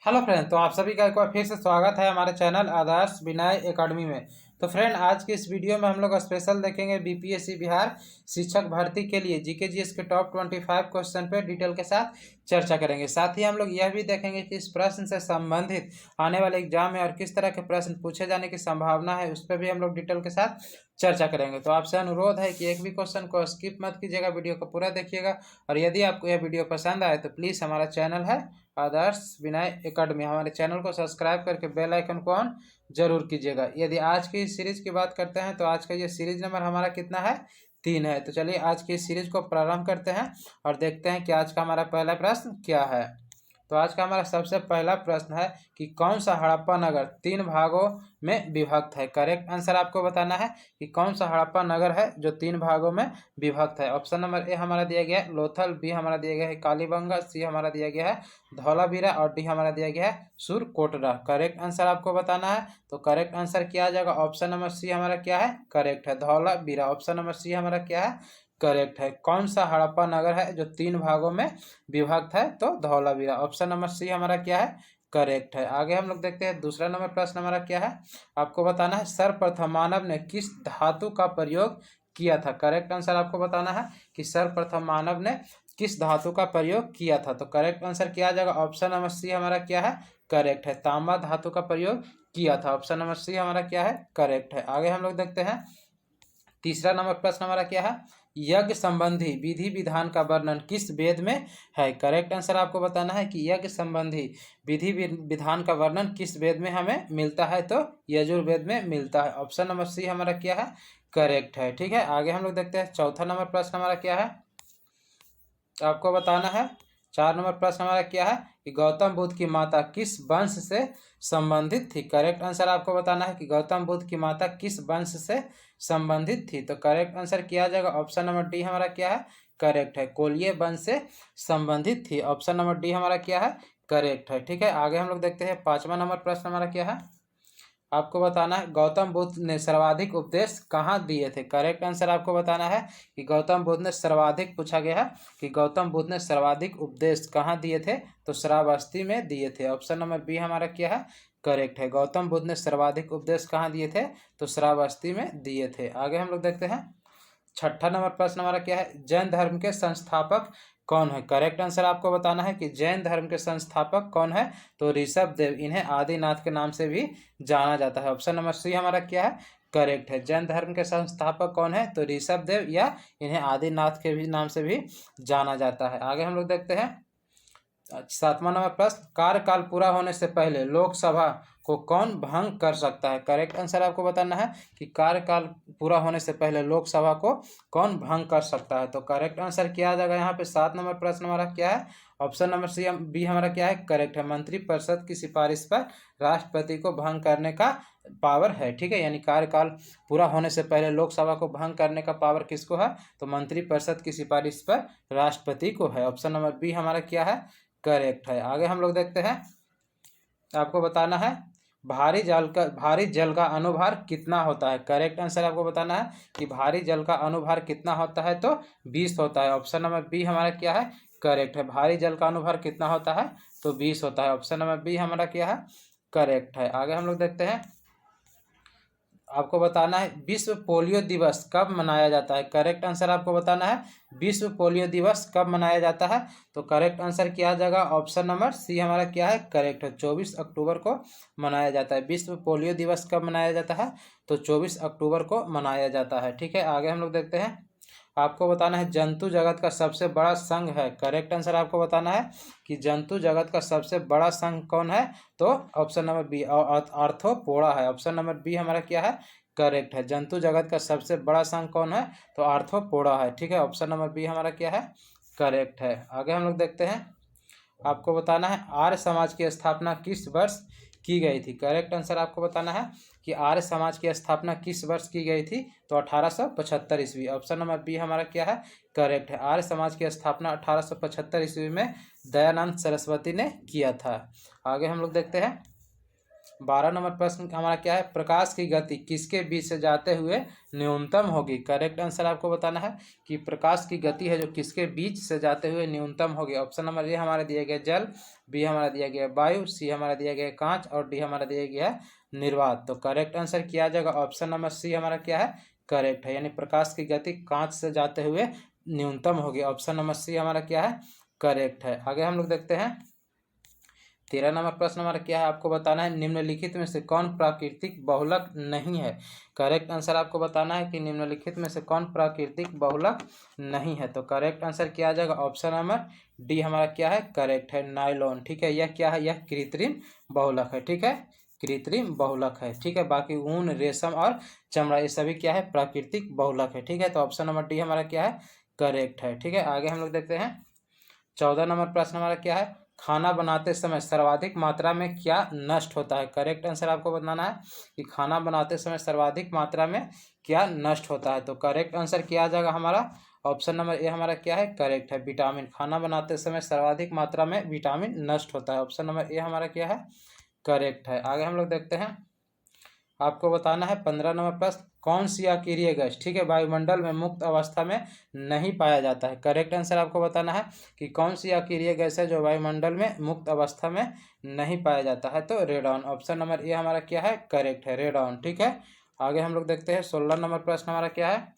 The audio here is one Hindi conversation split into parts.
हेलो फ्रेंड, तो आप सभी का एक बार फिर से स्वागत है हमारे चैनल आदर्श विनय एकेडमी में। तो फ्रेंड, आज की इस वीडियो में हम लोग स्पेशल देखेंगे बीपीएससी बिहार शिक्षक भर्ती के लिए जीके जीएस के टॉप 25 क्वेश्चन पे डिटेल के साथ चर्चा करेंगे। साथ ही हम लोग यह भी देखेंगे कि इस प्रश्न से संबंधित आने वाले एग्जाम में और किस तरह के प्रश्न पूछे जाने की संभावना है, उस पर भी हम लोग डिटेल के साथ चर्चा करेंगे। तो आपसे अनुरोध है कि एक भी क्वेश्चन को स्किप मत कीजिएगा, वीडियो को पूरा देखिएगा। और यदि आपको यह वीडियो पसंद आए तो प्लीज़ हमारा चैनल है आदर्श विनय एकेडमी, हमारे चैनल को सब्सक्राइब करके बेल आइकन को ऑन जरूर कीजिएगा। यदि आज की सीरीज की बात करते हैं तो आज का ये सीरीज नंबर हमारा कितना है? 3 है। तो चलिए आज की सीरीज को प्रारंभ करते हैं और देखते हैं कि आज का हमारा पहला प्रश्न क्या है। तो आज का हमारा सबसे पहला प्रश्न है कि कौन सा हड़प्पा नगर 3 भागों में विभक्त है। करेक्ट आंसर आपको बताना है कि कौन सा हड़प्पा नगर है जो 3 भागों में विभक्त है। ऑप्शन नंबर ए हमारा दिया गया है लोथल, बी हमारा दिया गया है कालीबंगा, सी हमारा दिया गया है धौलावीरा और डी हमारा दिया गया है सुरकोटरा। करेक्ट आंसर आपको बताना है। तो करेक्ट आंसर क्या आ जाएगा? ऑप्शन नंबर सी हमारा क्या है? करेक्ट है, धौलावीरा। ऑप्शन नंबर सी हमारा क्या है? करेक्ट है। कौन सा हड़प्पा नगर है जो 3 भागों में विभक्त है? तो धौलावीरा। ऑप्शन नंबर सी हमारा क्या है? करेक्ट है। आगे हम लोग देखते हैं दूसरा नंबर प्रश्न हमारा क्या है, आपको बताना है सर्वप्रथम मानव ने किस धातु का प्रयोग किया था। करेक्ट आंसर आपको बताना है कि सर्वप्रथम मानव ने किस धातु का प्रयोग किया था। तो करेक्ट आंसर क्या आ जाएगा? ऑप्शन नंबर सी हमारा क्या है? करेक्ट है, तांबा धातु का प्रयोग किया था। ऑप्शन नंबर सी हमारा क्या है? करेक्ट है। आगे हम लोग देखते हैं तीसरा नंबर प्रश्न हमारा क्या है, यज्ञ संबंधी विधि विधान का वर्णन किस वेद में है। करेक्ट आंसर आपको बताना है कि यज्ञ संबंधी विधि विधान का वर्णन किस वेद में हमें मिलता है। तो यजुर्वेद में मिलता है। ऑप्शन नंबर सी हमारा क्या है? करेक्ट है। ठीक है, आगे हम लोग देखते हैं चौथा नंबर प्रश्न हमारा क्या है, आपको बताना है 4 नंबर प्रश्न हमारा क्या है कि गौतम बुद्ध की माता किस वंश से संबंधित थी। करेक्ट आंसर आपको बताना है कि गौतम बुद्ध की माता किस वंश से संबंधित थी। तो करेक्ट आंसर क्या आ जाएगा? ऑप्शन नंबर डी हमारा क्या है? करेक्ट है, कोलिय वंश से संबंधित थी। ऑप्शन नंबर डी हमारा क्या है? करेक्ट है। ठीक है, आगे हम लोग देखते हैं 5वां नंबर प्रश्न हमारा क्या है, आपको बताना है गौतम बुद्ध ने सर्वाधिक उपदेश कहाँ दिए थे। करेक्ट आंसर आपको बताना है कि गौतम बुद्ध ने सर्वाधिक, पूछा गया है कि गौतम बुद्ध ने सर्वाधिक उपदेश कहाँ दिए थे। तो श्रावस्ती में दिए थे। ऑप्शन नंबर बी हमारा क्या है? करेक्ट है, गौतम बुद्ध ने सर्वाधिक उपदेश कहाँ दिए थे। तो श्रावस्ती में दिए थे। आगे हम लोग देखते हैं 6ठा नंबर प्रश्न हमारा क्या है, जैन धर्म के संस्थापक कौन है। करेक्ट आंसर आपको बताना है कि जैन धर्म के संस्थापक कौन है। तो ऋषभ देव, इन्हें आदिनाथ के नाम से भी जाना जाता है। ऑप्शन नंबर सी हमारा क्या है? करेक्ट है, जैन धर्म के संस्थापक कौन है। तो ऋषभ देव, या इन्हें आदिनाथ के भी नाम से भी जाना जाता है। आगे हम लोग देखते हैं 7वां नंबर प्रश्न, कार्यकाल पूरा होने से पहले लोकसभा को कौन भंग कर सकता है। करेक्ट आंसर आपको बताना है कि कार्यकाल पूरा होने से पहले लोकसभा को कौन भंग कर सकता है। तो करेक्ट आंसर क्या आ जाएगा यहाँ पे? 7 नंबर प्रश्न हमारा क्या है? ऑप्शन नंबर सी बी हमारा क्या है? करेक्ट है, मंत्रिपरिषद की सिफारिश पर राष्ट्रपति को भंग करने का पावर है। ठीक है, यानी कार्यकाल पूरा होने से पहले लोकसभा को भंग करने का पावर किसको है? तो मंत्रिपरिषद की सिफारिश पर राष्ट्रपति को है। ऑप्शन नंबर बी हमारा क्या है? करेक्ट है। आगे हम लोग देखते हैं, आपको बताना है भारी जल का अनुभार कितना होता है। करेक्ट आंसर आपको बताना है कि भारी जल का अनुभार कितना होता है। तो 20 होता है। ऑप्शन नंबर बी हमारा क्या है? करेक्ट है, भारी जल का अनुभार कितना होता है। तो 20 होता है। ऑप्शन नंबर बी हमारा क्या है? करेक्ट है। आगे हम लोग देखते हैं, आपको बताना है विश्व पोलियो दिवस कब मनाया जाता है। करेक्ट आंसर आपको बताना है विश्व पोलियो दिवस कब मनाया जाता है। तो करेक्ट आंसर क्या आ जाएगा? ऑप्शन नंबर सी हमारा क्या है? करेक्ट है, 24 अक्टूबर को मनाया जाता है। विश्व पोलियो दिवस कब मनाया जाता है? तो 24 अक्टूबर को मनाया जाता है। ठीक है, आगे हम लोग देखते हैं, आपको बताना है जंतु जगत का सबसे बड़ा संघ है। करेक्ट आंसर आपको बताना है कि जंतु जगत का सबसे बड़ा संघ कौन है। तो ऑप्शन नंबर बी आर्थ्रोपोडा है। ऑप्शन नंबर बी हमारा क्या है? करेक्ट है, जंतु जगत का सबसे बड़ा संघ कौन है। तो आर्थ्रोपोडा है। ठीक है, ऑप्शन नंबर बी हमारा क्या है? करेक्ट है। आगे हम लोग देखते हैं, आपको बताना है आर्य समाज की स्थापना किस वर्ष की गई थी। करेक्ट आंसर आपको बताना है कि आर्य समाज की स्थापना किस वर्ष की गई थी। तो 1875 ईस्वी। ऑप्शन नंबर बी हमारा क्या है? करेक्ट है, आर्य समाज की स्थापना 1875 ईस्वी में दयानंद सरस्वती ने किया था। आगे हम लोग देखते हैं, 12 नंबर प्रश्न हमारा क्या है, प्रकाश की गति किसके बीच से जाते हुए न्यूनतम होगी। करेक्ट आंसर आपको बताना है कि प्रकाश की गति है जो किसके बीच से जाते हुए न्यूनतम होगी। ऑप्शन नंबर ए हमारा दिया गया जल, बी हमारा दिया गया वायु, सी हमारा दिया गया कांच और डी हमारा दिया गया है निर्वात। तो करेक्ट आंसर किया जाएगा ऑप्शन नंबर सी हमारा क्या है, करेक्ट है, यानी प्रकाश की गति कांच से जाते हुए न्यूनतम होगी। ऑप्शन नंबर सी हमारा क्या है, करेक्ट है। आगे हम लोग देखते हैं 13 नंबर प्रश्न हमारा क्या है, आपको बताना है निम्नलिखित में से कौन प्राकृतिक बहुलक नहीं है। करेक्ट आंसर आपको बताना है कि निम्नलिखित में से कौन प्राकृतिक बहुलक नहीं है। तो करेक्ट आंसर क्या आ जाएगा, ऑप्शन नंबर डी हमारा क्या है, करेक्ट है, नायलॉन। ठीक है, यह क्या है, यह कृत्रिम बहुलक है। ठीक है, कृत्रिम बहुलक है। ठीक है, बाकी ऊन, रेशम और चमड़ा ये सभी क्या है, प्राकृतिक बहुलक है। ठीक है, तो ऑप्शन नंबर डी हमारा क्या है, करेक्ट है। ठीक है, आगे हम लोग देखते हैं 14 नंबर प्रश्न हमारा क्या है, खाना बनाते समय सर्वाधिक मात्रा में क्या नष्ट होता है। करेक्ट आंसर आपको बताना है कि खाना बनाते समय सर्वाधिक मात्रा में क्या नष्ट होता है। तो करेक्ट आंसर क्या आ जाएगा हमारा, ऑप्शन नंबर ए हमारा क्या है, करेक्ट है, विटामिन। खाना बनाते समय सर्वाधिक मात्रा में विटामिन नष्ट होता है। ऑप्शन नंबर ए हमारा क्या है, करेक्ट है। आगे हम लोग देखते हैं, आपको बताना है 15 नंबर प्रश्न, कौन सी अकीरिय गैस, ठीक है, वायुमंडल में मुक्त अवस्था में नहीं पाया जाता है। करेक्ट आंसर आपको बताना है कि कौन सी अकीरिय गैस है जो वायुमंडल में मुक्त अवस्था में नहीं पाया जाता है। तो रेडॉन। ऑप्शन नंबर ए हमारा क्या है, करेक्ट है, रेडॉन। ठीक है, आगे हम लोग देखते हैं 16 नंबर प्रश्न हमारा क्या है,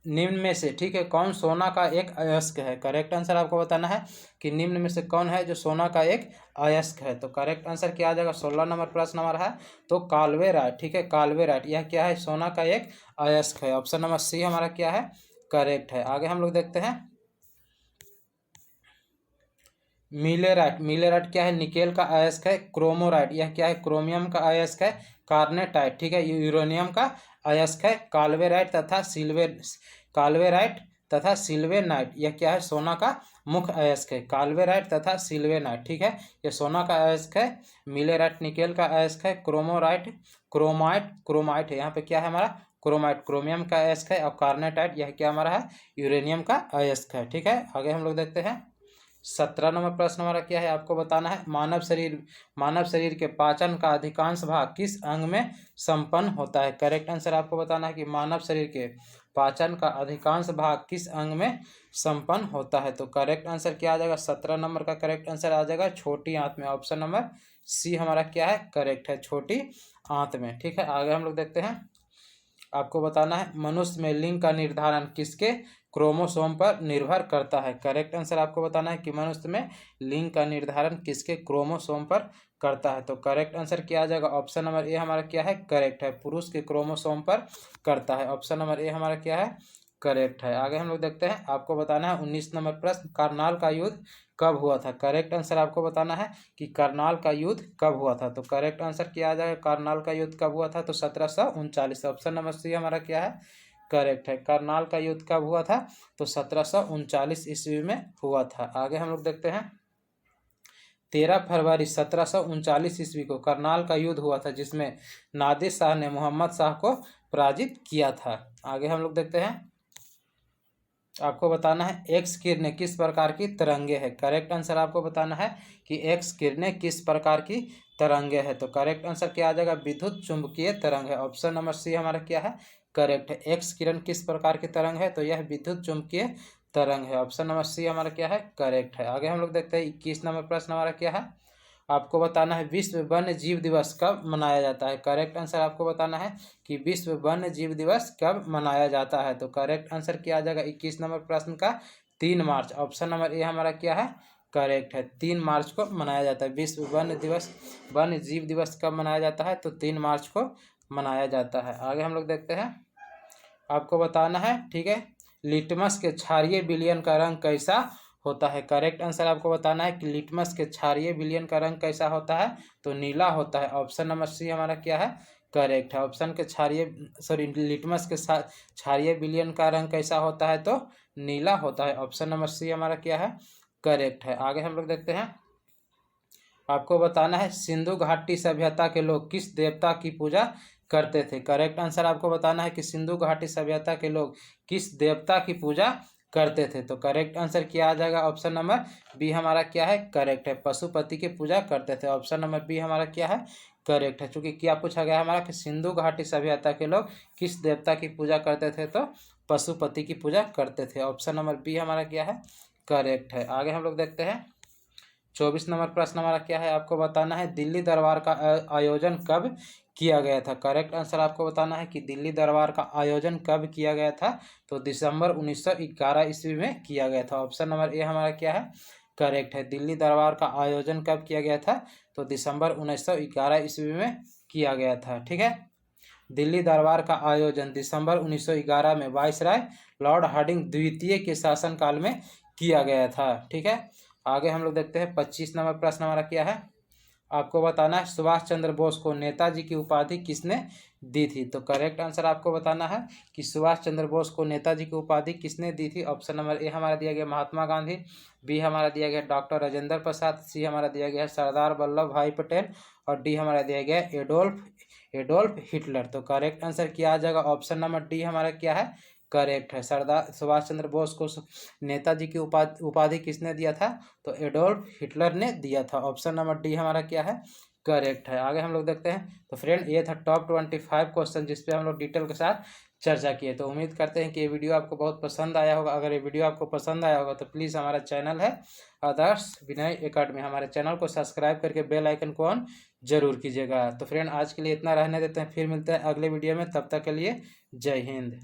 निम्न में से, ठीक है, कौन सोना का एक अयस्क है। करेक्ट आंसर आपको बताना है कि निम्न में से कौन है जो सोना का एक अयस्क है। तो करेक्ट आंसर क्या आ जाएगा, 16 नंबर प्रश्न हमारा है तो काल्वेराइट। ठीक है, काल्वेराइट यह क्या है, सोना का एक अयस्क है। ऑप्शन नंबर सी हमारा क्या है, करेक्ट है। आगे हम लोग देखते हैं मिलेराइट। मिलेराइट क्या है, निकेल का अयस्क है। क्रोमोराइट यह क्या है, क्रोमियम का अयस्क है। कार्नेटाइट, ठीक है, यूरेनियम का अयस्क है। काल्वेराइट तथा सिल्वेनाइट यह क्या है, सोना का मुख्य अयस्क है। काल्वेराइट तथा सिल्वेनाइट, ठीक है, यह सोना का अयस्क है। मिलेराइट निकेल का अयस्क है। क्रोमाइट है, यहाँ पे क्या है हमारा, क्रोमाइट क्रोमियम का अयस्क है। और कार्नेटाइट यह क्या हमारा है, यूरेनियम का अयस्क है। ठीक है, आगे हम लोग देखते हैं 17 नंबर प्रश्न हमारा क्या है, आपको बताना है मानव शरीर के पाचन का अधिकांश भाग किस अंग में संपन्न होता है। करेक्ट आंसर आपको बताना है कि मानव शरीर के पाचन का अधिकांश भाग किस अंग में संपन्न होता है। तो करेक्ट आंसर क्या आ जाएगा, 17 नंबर का करेक्ट आंसर आ जाएगा छोटी आंत में। ऑप्शन नंबर सी हमारा क्या है, करेक्ट है, छोटी आंत में। ठीक है, आगे हम लोग देखते हैं, आपको बताना है मनुष्य में लिंग का निर्धारण किसके क्रोमोसोम पर निर्भर करता है। करेक्ट आंसर आपको बताना है कि मनुष्य में लिंग का निर्धारण किसके क्रोमोसोम पर करता है। तो करेक्ट आंसर क्या आ जाएगा, ऑप्शन नंबर ए हमारा क्या है, करेक्ट है, पुरुष के क्रोमोसोम पर करता है। ऑप्शन नंबर ए हमारा क्या है, करेक्ट है। आगे हम लोग देखते हैं, आपको बताना है 19 नंबर प्रश्न, करनाल का युद्ध कब हुआ था। करेक्ट आंसर आपको बताना है कि करनाल का युद्ध कब हुआ था। तो करेक्ट आंसर क्या आ जाएगा, करनाल का युद्ध कब हुआ था, तो 1739। ऑप्शन नंबर सी हमारा क्या है, करेक्ट है, करनाल का युद्ध कब हुआ था, तो 1739 ईस्वी में हुआ था। आगे हम लोग देखते हैं 13 फरवरी 1739 ईस्वी को करनाल का युद्ध हुआ था, जिसमें नादिर शाह ने मोहम्मद शाह को पराजित किया था। आगे हम लोग देखते हैं, आपको बताना है एक्स किरणें किस प्रकार की तरंगे है। करेक्ट आंसर आपको बताना है कि एक्स किरणें किस प्रकार की तरंगे है। तो करेक्ट आंसर क्या आ जाएगा, विद्युत चुंबकीय तरंग है। ऑप्शन नंबर सी हमारा क्या है, करेक्ट है, एक्स किरण किस प्रकार की तरंग है, तो यह विद्युत चुंबकीय तरंग है। ऑप्शन नंबर सी हमारा क्या है, करेक्ट है। आगे हम लोग देखते हैं 21 नंबर प्रश्न हमारा क्या है, आपको बताना है विश्व वन्य जीव दिवस कब मनाया जाता है। करेक्ट आंसर आपको बताना है कि विश्व वन्य जीव दिवस कब मनाया जाता है। तो करेक्ट आंसर क्या आ जाएगा 21 नंबर प्रश्न का, 3 मार्च। ऑप्शन नंबर ए हमारा क्या है, करेक्ट है, 3 मार्च को मनाया जाता है। विश्व वन्य जीव दिवस कब मनाया जाता है, तो 3 मार्च को मनाया जाता है। आगे हम लोग देखते हैं, आपको बताना है, ठीक है, लिटमस के क्षारीय विलयन का रंग कैसा होता है। करेक्ट आंसर आपको बताना है कि लिटमस के क्षारीय विलयन का रंग कैसा होता है, तो नीला होता है। ऑप्शन नंबर सी हमारा क्या है, करेक्ट है, ऑप्शन के लिटमस के क्षारीय विलयन का रंग कैसा होता है, तो नीला होता है। ऑप्शन नंबर सी हमारा क्या है, करेक्ट है। आगे हम लोग देखते हैं, आपको बताना है सिंधु घाटी सभ्यता के लोग किस देवता की पूजा करते थे। करेक्ट आंसर आपको बताना है कि सिंधु घाटी सभ्यता के लोग किस देवता की पूजा करते थे। तो करेक्ट आंसर क्या आ जाएगा? ऑप्शन नंबर बी हमारा क्या है? करेक्ट है, पशुपति की पूजा करते थे। ऑप्शन नंबर बी हमारा क्या है? करेक्ट है। चूंकि क्या पूछा गया हमारा कि सिंधु घाटी सभ्यता के लोग किस देवता की पूजा करते थे? तो पशुपति की पूजा करते थे। ऑप्शन नंबर बी हमारा क्या है? करेक्ट है। आगे हम लोग देखते हैं 24 नंबर प्रश्न हमारा क्या है? आपको बताना है दिल्ली दरबार का आयोजन कब किया गया था। करेक्ट आंसर आपको बताना है कि दिल्ली दरबार का आयोजन कब किया गया था। तो दिसंबर 1911 ईस्वी में किया गया था। ऑप्शन नंबर ए हमारा क्या है? करेक्ट है। दिल्ली दरबार का आयोजन कब किया गया था? तो दिसंबर 1911 ईस्वी में किया गया था। ठीक है, दिल्ली दरबार का आयोजन दिसंबर 1911 में वायसराय लॉर्ड हार्डिंग द्वितीय के शासनकाल में किया गया था। ठीक है, आगे हम लोग देखते हैं 25 नंबर प्रश्न हमारा क्या है? आपको बताना है सुभाष चंद्र बोस को नेताजी की उपाधि किसने दी थी। तो करेक्ट आंसर आपको बताना है कि सुभाष चंद्र बोस को नेताजी की उपाधि किसने दी थी। ऑप्शन नंबर ए हमारा दिया गया महात्मा गांधी, बी हमारा दिया गया डॉक्टर राजेंद्र प्रसाद, सी हमारा दिया गया सरदार वल्लभ भाई पटेल और डी हमारा दिया गया एडोल्फ हिटलर। तो करेक्ट आंसर क्या आ जाएगा? ऑप्शन नंबर डी हमारा क्या है? करेक्ट है। सरदार सुभाष चंद्र बोस को नेताजी की उपाधि किसने दिया था? तो एडोल्फ हिटलर ने दिया था। ऑप्शन नंबर डी हमारा क्या है? करेक्ट है। आगे हम लोग देखते हैं। तो फ्रेंड ये था टॉप 25 क्वेश्चन जिसपे हम लोग डिटेल के साथ चर्चा किए। तो उम्मीद करते हैं कि ये वीडियो आपको बहुत पसंद आया होगा। अगर ये वीडियो आपको पसंद आया होगा तो प्लीज़ हमारा चैनल है आदर्श विनय एकेडमी, हमारे चैनल को सब्सक्राइब करके बेल आइकन को ऑन जरूर कीजिएगा। तो फ्रेंड आज के लिए इतना रहने देते हैं, फिर मिलते हैं अगले वीडियो में। तब तक के लिए जय हिंद।